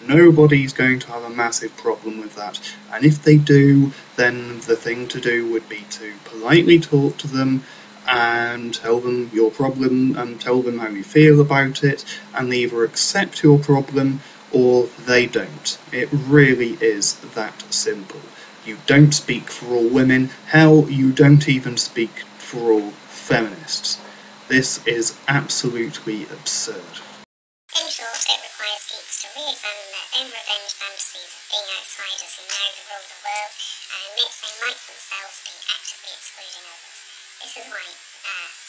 Nobody's going to have a massive problem with that. And if they do, then the thing to do would be to politely talk to them and tell them your problem and tell them how you feel about it, and they either accept your problem or they don't. It really is that simple. You don't speak for all women. Hell, you don't even speak for all feminists. This is absolutely absurd.
In short, it requires
own revenge fantasies of being outsiders who know the rules of the world and admit they might themselves be actively excluding others. This is why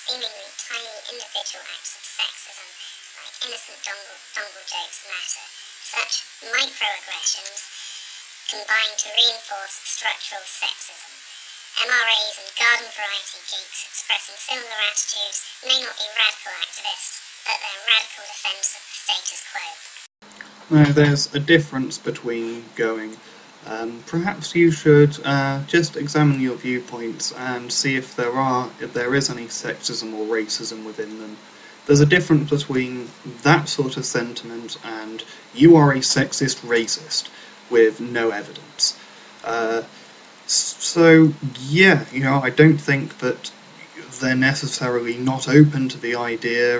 seemingly tiny individual acts of sexism, like innocent dongle jokes, matter. Such microaggressions combine to reinforce structural sexism. MRAs and garden variety geeks expressing similar attitudes may not be radical activists, but they're radical defenders of the status quo.
Now, there's a difference between going, perhaps you should just examine your viewpoints and see if there is any sexism or racism within them. There's a difference between that sort of sentiment and you are a sexist racist with no evidence. So, yeah, I don't think that they're necessarily not open to the idea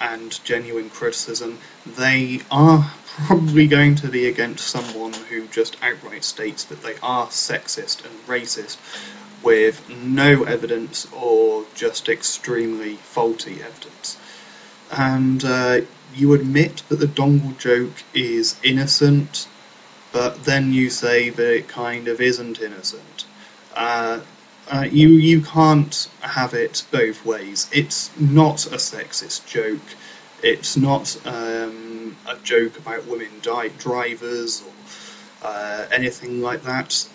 and genuine criticism. They are probably going to be against someone who just outright states that they are sexist and racist with no evidence or just extremely faulty evidence. And you admit that the dongle joke is innocent, but then you say that it kind of isn't innocent. You can't have it both ways. It's not a sexist joke. It's not a joke about women drivers or anything like that.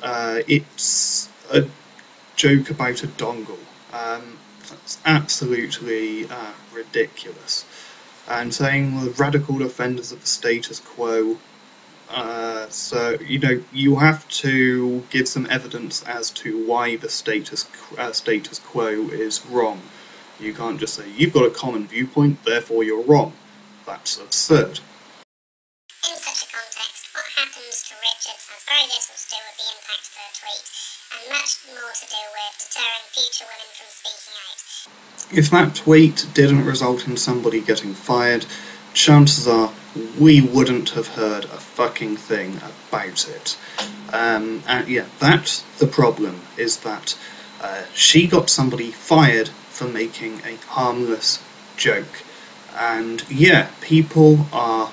It's a joke about a dongle. That's absolutely ridiculous. And saying the radical defenders of the status quo. So you have to give some evidence as to why the status quo is wrong. You can't just say you've got a common viewpoint, therefore you're wrong. That's absurd.
In such a context, what happens to Richards has very little to do with the impact of her tweet, and much more to do with deterring future women from speaking out.
If that tweet didn't result in somebody getting fired, chances are we wouldn't have heard a fucking thing about it. And yeah, that's the problem, is that she got somebody fired for making a harmless joke. And yeah, people are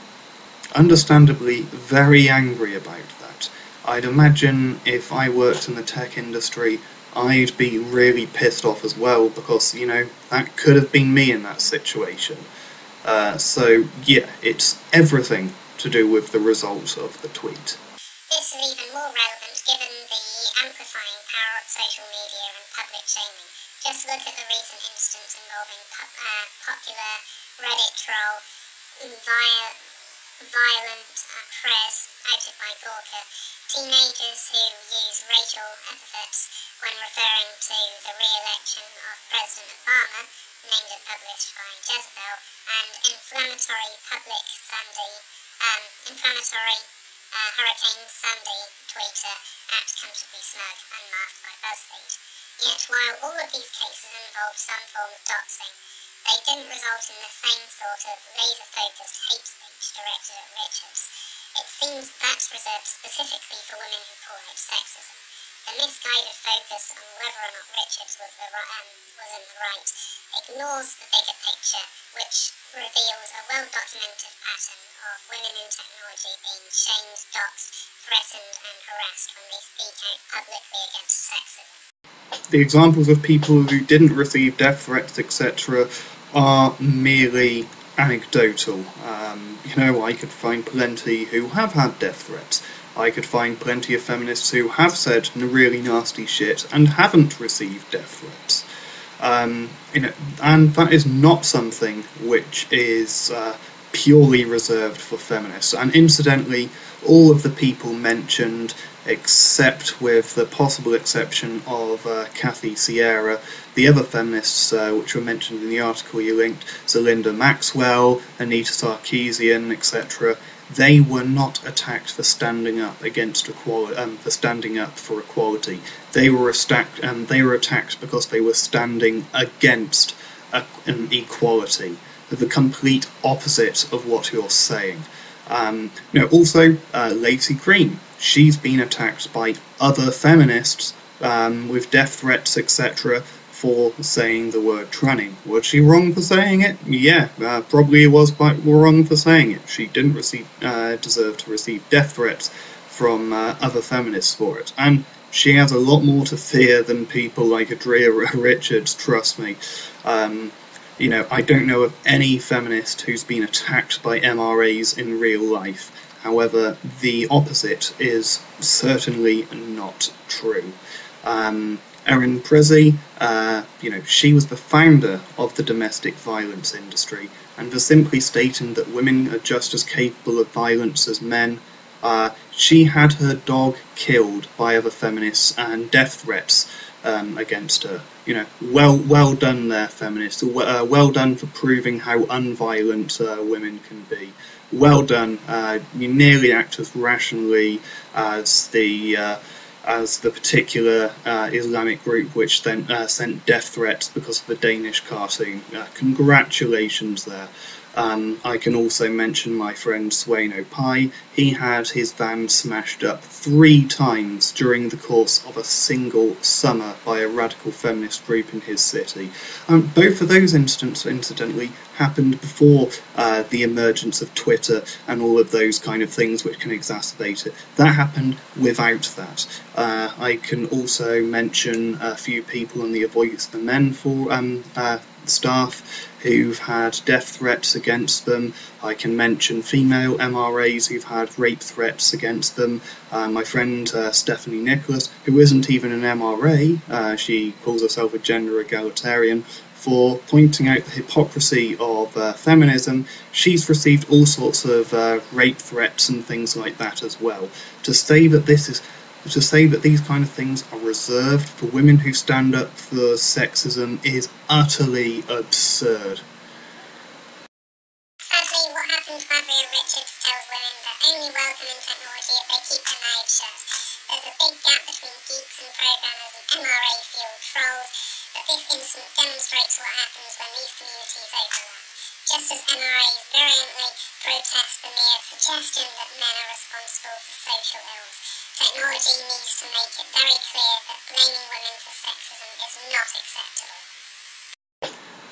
understandably very angry about that. I'd imagine if I worked in the tech industry, I'd be really pissed off as well, because, that could have been me in that situation. So, yeah, it's everything to do with the result of the tweet.
This is even more relevant given the amplifying power of social media and public shaming. Just look at the recent instance involving popular Reddit troll Violent Prez, outed by Gorka. Teenagers who use racial epithets when referring to the re-election of President Obama, named and published by Jezebel, and inflammatory Hurricane Sandy tweeter at Comfortably Smug, unmasked by BuzzFeed. Yet while all of these cases involved some form of doxing, they didn't result in the same sort of laser-focused hate speech directed at Richards. It seems that's reserved specifically for women who call out sexism. The misguided focus on whether or not Richards was in the right ignores the bigger picture, which reveals a well-documented pattern of women in technology being shamed, doxed, threatened and harassed when they speak out publicly against sexism.
The examples of people who didn't receive death threats, etc., are merely anecdotal. I could find plenty who have had death threats. I could find plenty of feminists who have said really nasty shit and haven't received death threats. And that is not something which is purely reserved for feminists. And incidentally, all of the people mentioned, except with the possible exception of Kathy Sierra, the other feminists which were mentioned in the article you linked, Zerlina Maxwell, Anita Sarkeesian, etc., they were not attacked for standing up against equality, for standing up for equality. They were attacked because they were standing against an equality, the complete opposite of what you're saying. Also, Lacey Green, she's been attacked by other feminists with death threats, etc., for saying the word tranny. Was she wrong for saying it? Yeah, probably was quite wrong for saying it. She didn't deserve to receive death threats from other feminists for it. And she has a lot more to fear than people like Adria Richards, trust me. I don't know of any feminist who's been attacked by MRAs in real life. However, the opposite is certainly not true. Erin Prezi, she was the founder of the domestic violence industry, and for simply stating that women are just as capable of violence as men, she had her dog killed by other feminists and death threats against her. Well done there, feminists. Well done for proving how unviolent women can be. Well done. You nearly act as rationally as the particular Islamic group which then sent death threats because of the Danish cartoon. Congratulations there. I can also mention my friend Swaino Pai. He had his van smashed up 3 times during the course of a single summer by a radical feminist group in his city. Both of those incidents, incidentally, happened before the emergence of Twitter and all of those kind of things which can exacerbate it. That happened without that. I can also mention a few people in the Voice of the Men for staff who've had death threats against them. I can mention female MRAs who've had rape threats against them. My friend Stephanie Nicholas, who isn't even an MRA, she calls herself a gender egalitarian, for pointing out the hypocrisy of feminism. She's received all sorts of rape threats and things like that as well. To say that these kind of things are reserved for women who stand up for sexism is utterly absurd.
Sadly, what happened to Adria Richards tells women that only welcoming technology if they keep their mouths shut. There's a big gap between geeks and programmers and MRA-fueled trolls, but this incident demonstrates what happens when these communities overlap. Just as MRAs virulently protest the mere suggestion that men are responsible for social ills, technology needs to make it very clear that blaming women for sexism is not acceptable.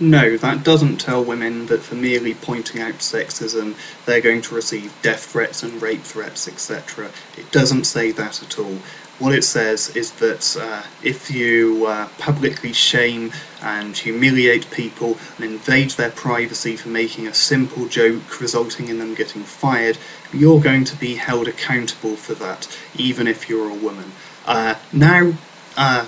No, that doesn't tell women that for merely pointing out sexism they're going to receive death threats and rape threats, etc. It doesn't say that at all. What it says is that if you publicly shame and humiliate people and invade their privacy for making a simple joke resulting in them getting fired, you're going to be held accountable for that, even if you're a woman. Now,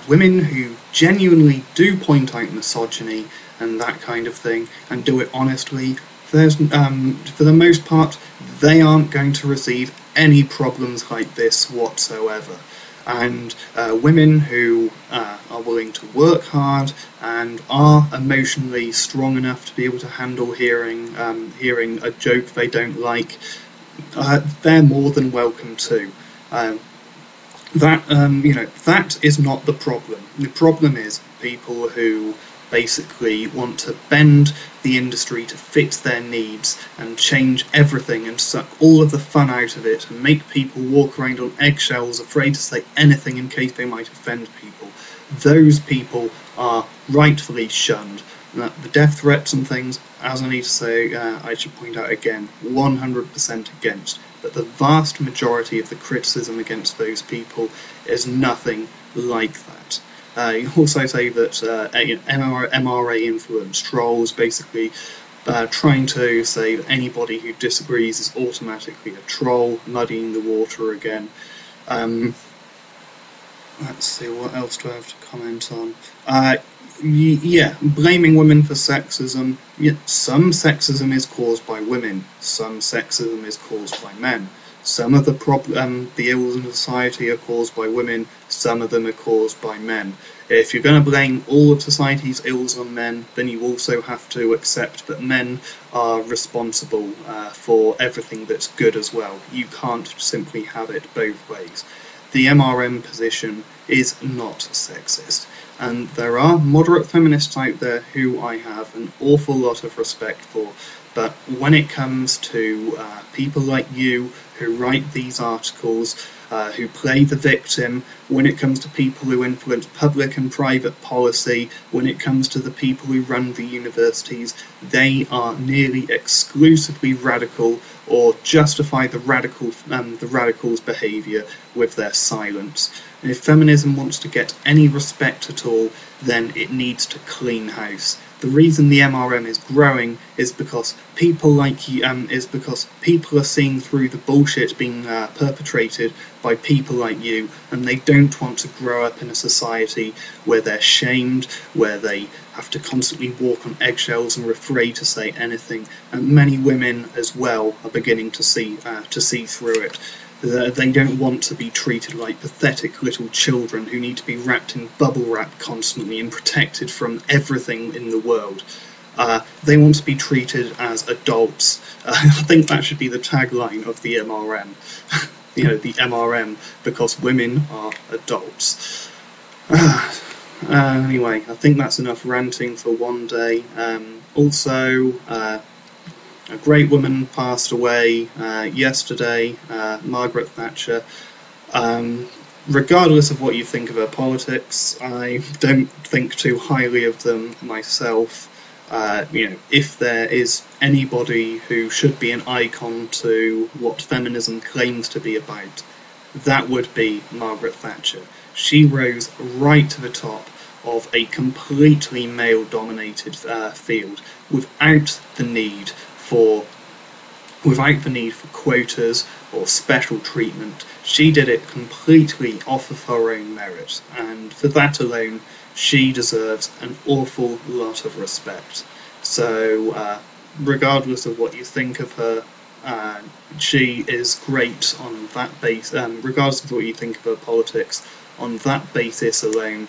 women who genuinely do point out misogyny and that kind of thing, and do it honestly, for the most part, they aren't going to receive any problems like this whatsoever. And women who are willing to work hard and are emotionally strong enough to be able to handle hearing a joke they don't like, they're more than welcome too. That is not the problem. The problem is people who basically want to bend the industry to fit their needs and change everything and suck all of the fun out of it and make people walk around on eggshells afraid to say anything in case they might offend people. Those people are rightfully shunned. The death threats and things, as I need to say, I should point out again, 100% against. But the vast majority of the criticism against those people is nothing like that. You also say that MRA influenced trolls basically trying to say that anybody who disagrees is automatically a troll, muddying the water again. Let's see, what else do I have to comment on? Blaming women for sexism. Yeah, some sexism is caused by women, some sexism is caused by men. Some of the ills in society are caused by women, some of them are caused by men. If you're going to blame all of society's ills on men, then you also have to accept that men are responsible for everything that's good as well. You can't simply have it both ways. The MRM position is not sexist, and there are moderate feminists out there who I have an awful lot of respect for, but when it comes to people like you who write these articles, who play the victim, when it comes to people who influence public and private policy, when it comes to the people who run the universities, they are nearly exclusively radical or justify the radicals' behaviour with their silence. And if feminism wants to get any respect at all, then it needs to clean house. The reason the MRM is growing is because people like you, because people are seeing through the bullshit being perpetrated by people like you, and they don't want to grow up in a society where they're shamed, where they have to constantly walk on eggshells and are afraid to say anything. And many women as well are beginning to see through it. They don't want to be treated like pathetic little children who need to be wrapped in bubble wrap constantly and protected from everything in the world. They want to be treated as adults. I think that should be the tagline of the MRM. The MRM, because women are adults. Anyway, I think that's enough ranting for one day. Also, a great woman passed away yesterday, Margaret Thatcher. Regardless of what you think of her politics, I don't think too highly of them myself. If there is anybody who should be an icon to what feminism claims to be about, that would be Margaret Thatcher. She rose right to the top of a completely male-dominated field without the need for quotas or special treatment. She did it completely off of her own merit, and for that alone she deserves an awful lot of respect. So regardless of what you think of her, she is great on that basis. Regardless of what you think of her politics, on that basis alone,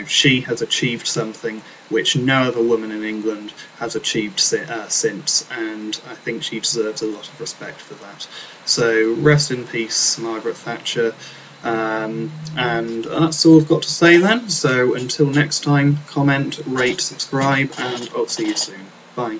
she has achieved something which no other woman in England has achieved since, and I think she deserves a lot of respect for that. So rest in peace, Margaret Thatcher. And that's all I've got to say then. So until next time, comment, rate, subscribe, and I'll see you soon. Bye.